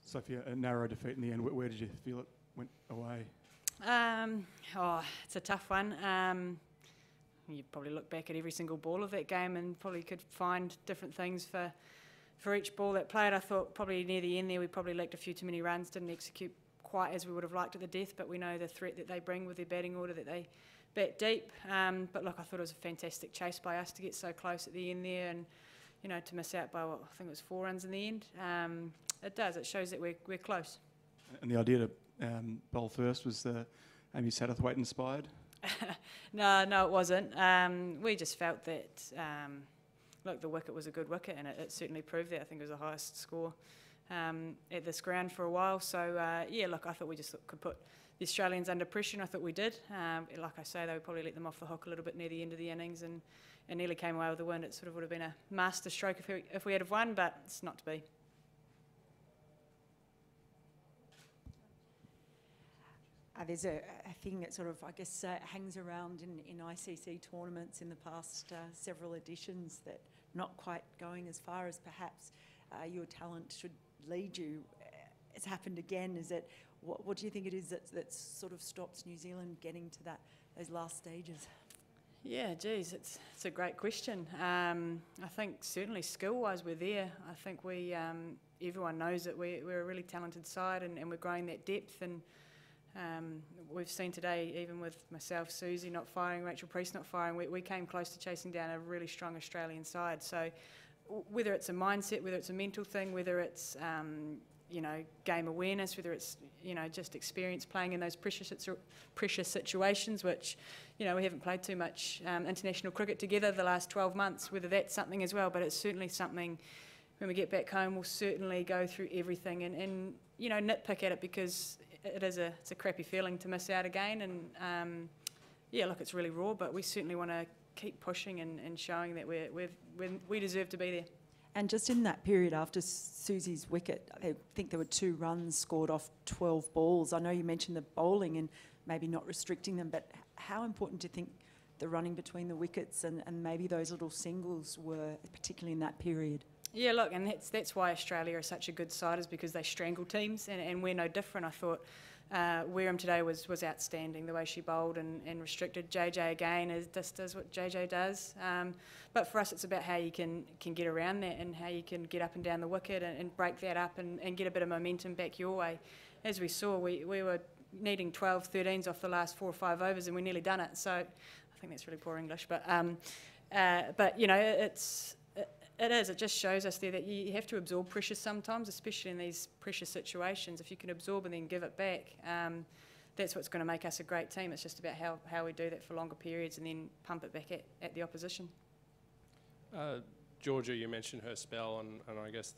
Sophie, a narrow defeat in the end. Where did you feel it went away? It's a tough one. You probably look back at every single ball of that game and probably could find different things for each ball that played. I thought probably near the end there we probably lacked a few too many runs, didn't execute quite as we would have liked at the death, but we know the threat that they bring with their batting order, that they bat deep. But look, I thought it was a fantastic chase by us to get so close at the end there, and to miss out by I think it was 4 runs in the end. It shows that we're close. And the idea to bowl first, was Amy Satterthwaite inspired? No, it wasn't. We just felt that, look, the wicket was a good wicket, and it certainly proved that. I think it was the highest score at this ground for a while. So, look, I thought we just could put the Australians under pressure, and I thought we did. Like I say, they would probably let them off the hook a little bit near the end of the innings, and nearly came away with the win. It sort of would have been a master stroke if we had have won, but it's not to be. There's a thing that sort of, I guess, hangs around in ICC tournaments in the past several editions, that not quite going as far as perhaps your talent should lead you. It's happened again. Is it? What do you think it is that sort of stops New Zealand getting to those last stages? Yeah, geez, it's a great question. I think certainly skill-wise we're there. I think everyone knows that we're a really talented side, and we're growing that depth. And we've seen today, even with myself, Susie not firing, Rachel Priest not firing, we came close to chasing down a really strong Australian side. So whether it's a mindset, whether it's a mental thing, whether it's game awareness, whether it's just experience playing in those pressure situations, which we haven't played too much international cricket together the last 12 months, whether that's something as well. But it's certainly something, when we get back home, we'll certainly go through everything and nitpick at it, because it's a crappy feeling to miss out again. And look, it's really raw, but we certainly want to keep pushing and showing that we deserve to be there. And just in that period after Susie's wicket, I think there were 2 runs scored off 12 balls. I know you mentioned the bowling and maybe not restricting them, but how important do you think the running between the wickets and maybe those little singles were, particularly in that period? Yeah, look, and that's why Australia are such a good side, is because they strangle teams, and we're no different. I thought Wareham today was outstanding, the way she bowled and restricted. JJ again does what JJ does. But for us, it's about how you can get around that, and how you can get up and down the wicket and break that up and get a bit of momentum back your way. As we saw, we were needing 12, 13s off the last 4 or 5 overs, and we nearly done it. So I think that's really poor English, but it just shows us there that you have to absorb pressure sometimes, especially in these pressure situations. If you can absorb and then give it back, that's what's going to make us a great team. It's just about how we do that for longer periods and then pump it back at the opposition. Georgia, you mentioned her spell, and I guess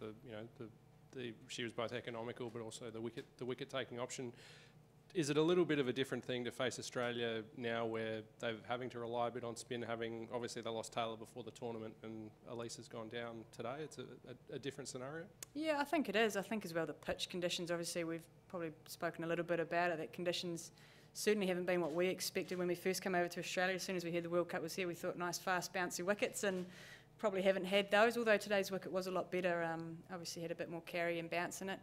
she was both economical but also the wicket taking option. Is it a little bit of a different thing to face Australia now, where they're having to rely a bit on spin, obviously they lost Taylor before the tournament and Elise has gone down today? It's a different scenario? Yeah, I think it is. I think as well the pitch conditions, obviously we've probably spoken a little bit about it, that conditions certainly haven't been what we expected when we first came over to Australia. As soon as we heard the World Cup was here, we thought nice, fast, bouncy wickets, and probably haven't had those, although today's wicket was a lot better. Obviously had a bit more carry and bounce in it.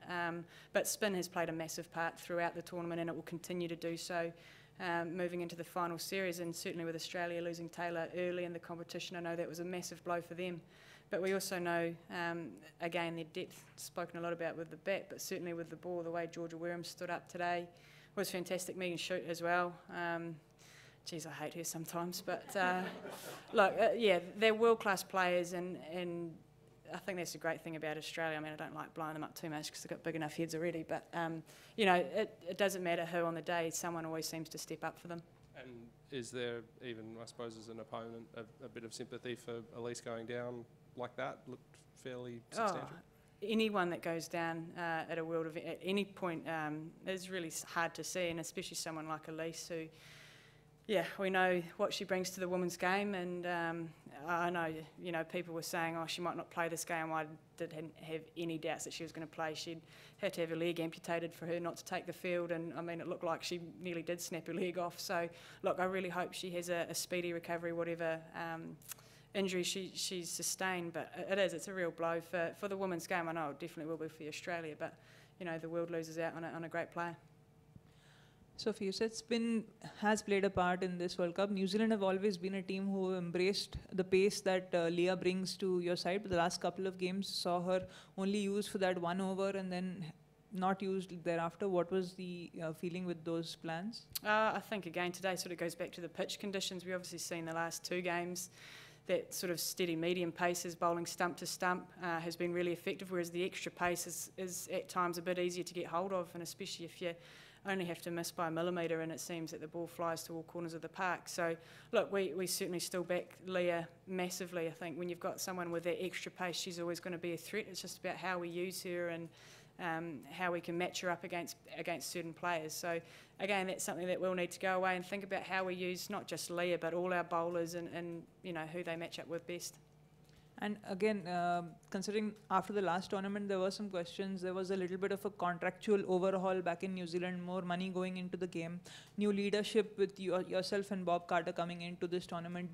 But spin has played a massive part throughout the tournament, and it will continue to do so moving into the final series. And certainly with Australia losing Taylor early in the competition, I know that was a massive blow for them. But we also know, again, their depth, spoken a lot about with the bat, but certainly with the ball, the way Georgia Wareham stood up today was fantastic. Megan Shoot as well. Geez, I hate her sometimes, but look, they're world-class players, and I think that's the great thing about Australia. I mean, I don't like blowing them up too much because they've got big enough heads already, but it doesn't matter who on the day, someone always seems to step up for them. And is there even, I suppose, as an opponent, a bit of sympathy for Elise going down like that? Looked fairly substantial. Anyone that goes down at a world event at any point is really hard to see, and especially someone like Elise, who, we know what she brings to the women's game, and I know, people were saying, she might not play this game. I didn't have any doubts that she was going to play. She'd had to have her leg amputated for her not to take the field, and I mean, it looked like she nearly did snap her leg off. So, look, I really hope she has a speedy recovery, whatever injury she's sustained. But it's a real blow for the women's game. I know it definitely will be for Australia, but the world loses out on a great player. Sophie, you said spin has played a part in this World Cup. New Zealand have always been a team who embraced the pace that Leah brings to your side, but the last couple of games saw her only used for that 1 over and then not used thereafter. What was the feeling with those plans? I think, again, today sort of goes back to the pitch conditions. We've obviously seen the last 2 games that sort of steady medium paces, bowling stump to stump, has been really effective, whereas the extra pace is at times a bit easier to get hold of, and especially if you only have to miss by a millimetre and it seems that the ball flies to all corners of the park. So, look, we certainly still back Leah massively. I think when you've got someone with that extra pace, she's always going to be a threat. It's just about how we use her and how we can match her up against certain players. So, again, that's something that we'll need to go away and think about how we use not just Leah but all our bowlers and who they match up with best. And again, considering after the last tournament, there were some questions. There was a little bit of a contractual overhaul back in New Zealand, more money going into the game, new leadership with yourself and Bob Carter coming into this tournament.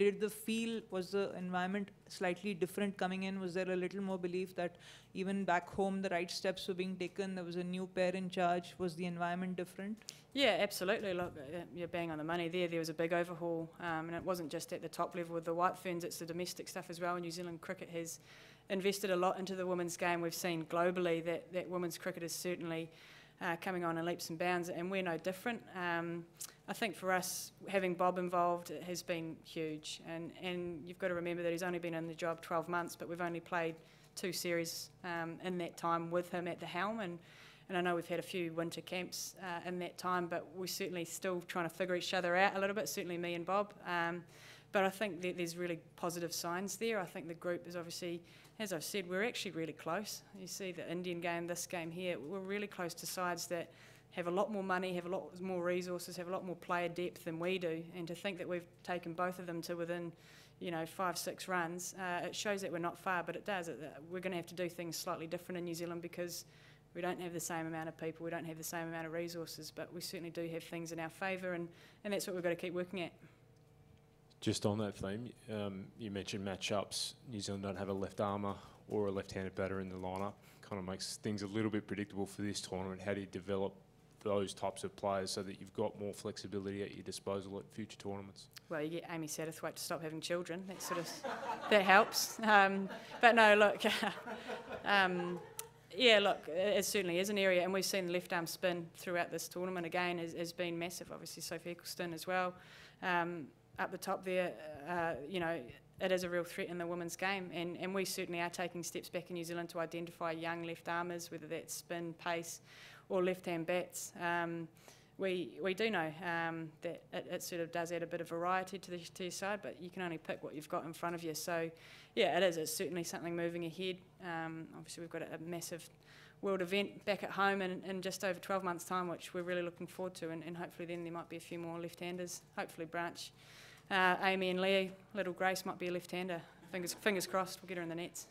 Was the environment slightly different coming in? Was there a little more belief that even back home the right steps were being taken? There was a new pair in charge. Was the environment different? Yeah, absolutely. Look, you're bang on the money there. There was a big overhaul, and it wasn't just at the top level with the White Ferns, it's the domestic stuff as well. New Zealand cricket has invested a lot into the women's game. We've seen globally that women's cricket is certainly coming on in leaps and bounds, and we're no different. I think for us, having Bob involved has been huge, and you've got to remember that he's only been in the job 12 months, but we've only played 2 series in that time with him at the helm, and I know we've had a few winter camps in that time, but we're certainly still trying to figure each other out a little bit, certainly me and Bob. But I think that there's really positive signs there. I think the group is obviously, as I've said, we're actually really close. You see the Indian game, this game here, we're really close to sides that have a lot more money, have a lot more resources, have a lot more player depth than we do. And to think that we've taken both of them to within 5-6 runs, it shows that we're not far, but it does. We're going to have to do things slightly different in New Zealand because we don't have the same amount of people, we don't have the same amount of resources, but we certainly do have things in our favour, and that's what we've got to keep working at. Just on that theme, you mentioned matchups. New Zealand don't have a left armour or a left-handed batter in the lineup. Kind of makes things a little bit predictable for this tournament. How do you develop those types of players so that you've got more flexibility at your disposal at future tournaments? Well, you get Amy Satterthwaite to stop having children. That helps. But no, look. Yeah, look, it certainly is an area, and we've seen the left arm spin throughout this tournament again has been massive. Obviously, Sophie Eccleston as well. Up the top there, it is a real threat in the women's game, and we certainly are taking steps back in New Zealand to identify young left armers, whether that's spin, pace, or left-hand bats. We do know that it sort of does add a bit of variety to your side, but you can only pick what you've got in front of you. So, yeah, it is. It's certainly something moving ahead. Obviously, we've got a massive world event back at home in just over 12 months' time, which we're really looking forward to, and hopefully then there might be a few more left-handers. Hopefully Branch, Amy and Leah, little Grace might be a left-hander. Fingers crossed, we'll get her in the nets.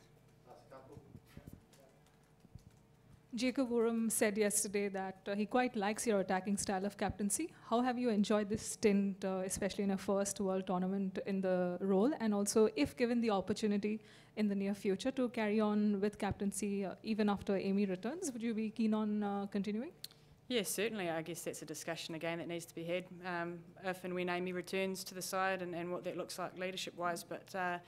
Jacob Woram said yesterday that he quite likes your attacking style of captaincy. How have you enjoyed this stint, especially in a first world tournament in the role? And also, if given the opportunity in the near future to carry on with captaincy even after Amy returns, would you be keen on continuing? Yes, certainly. I guess that's a discussion again that needs to be had if and when Amy returns to the side and what that looks like leadership-wise. But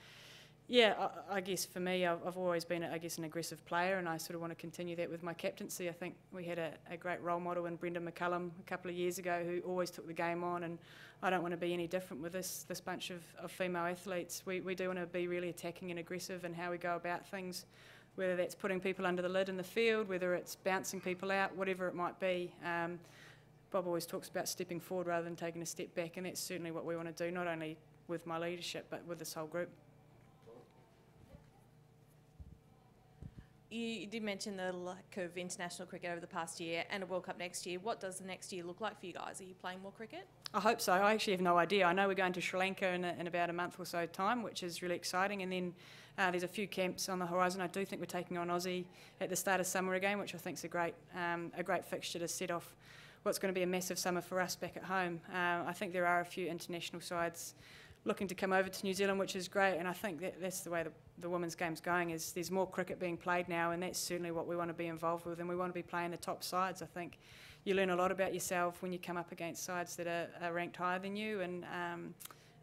yeah, I guess for me, I've always been, an aggressive player, and I sort of want to continue that with my captaincy. I think we had a great role model in Brenda McCullum a couple of years ago who always took the game on, and I don't want to be any different with this bunch of female athletes. We do want to be really attacking and aggressive in how we go about things, whether that's putting people under the lid in the field, whether it's bouncing people out, whatever it might be. Bob always talks about stepping forward rather than taking a step back, and that's certainly what we want to do, not only with my leadership, but with this whole group. You did mention the lack of international cricket over the past year and a World Cup next year. What does the next year look like for you guys? Are you playing more cricket? I hope so. I actually have no idea. I know we're going to Sri Lanka in about a month or so time, which is really exciting. And then there's a few camps on the horizon. I do think we're taking on Aussie at the start of summer again, which I think is a great fixture to set off what's going to be a massive summer for us back at home. I think there are a few international sides looking to come over to New Zealand, which is great. And I think that's the way the women's game's going, is there's more cricket being played now, and that's certainly what we want to be involved with, and we want to be playing the top sides. I think you learn a lot about yourself when you come up against sides that are ranked higher than you, and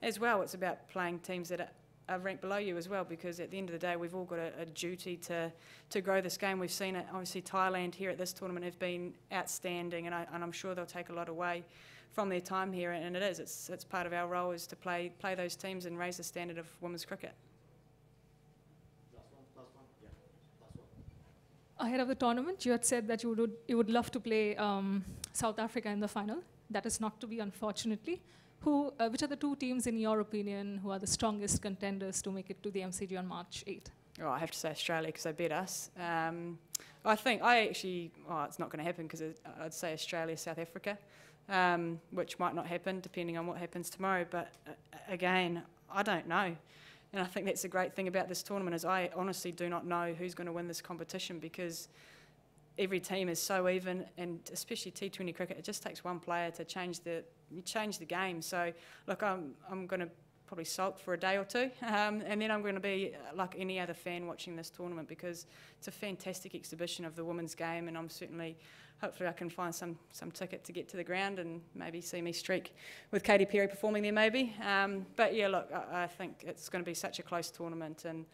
as well, it's about playing teams that are ranked below you as well, because at the end of the day, we've all got a duty to grow this game. We've seen it, obviously Thailand here at this tournament have been outstanding, and I'm sure they'll take a lot away from their time here, and it's part of our role is to play those teams and raise the standard of women's cricket. Ahead of the tournament, you had said that you would love to play South Africa in the final. That is not to be, unfortunately. Which are the two teams, in your opinion, who are the strongest contenders to make it to the MCG on March 8th? Oh, I have to say Australia, because they beat us. It's not going to happen, because I'd say Australia, South Africa, which might not happen depending on what happens tomorrow. But again, I don't know. And I think that's the great thing about this tournament, is I honestly do not know who's going to win this competition, because every team is so even, and especially T20 cricket, it just takes one player to change the game. So look, I'm going to probably sulk for a day or two, and then I'm going to be like any other fan watching this tournament, because it's a fantastic exhibition of the women's game, and hopefully I can find some ticket to get to the ground and maybe see me streak with Katy Perry performing there maybe. But yeah, look, I think it's going to be such a close tournament, and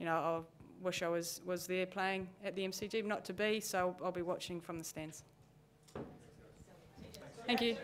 I wish I was there playing at the MCG, not to be, so I'll be watching from the stands. Thank you.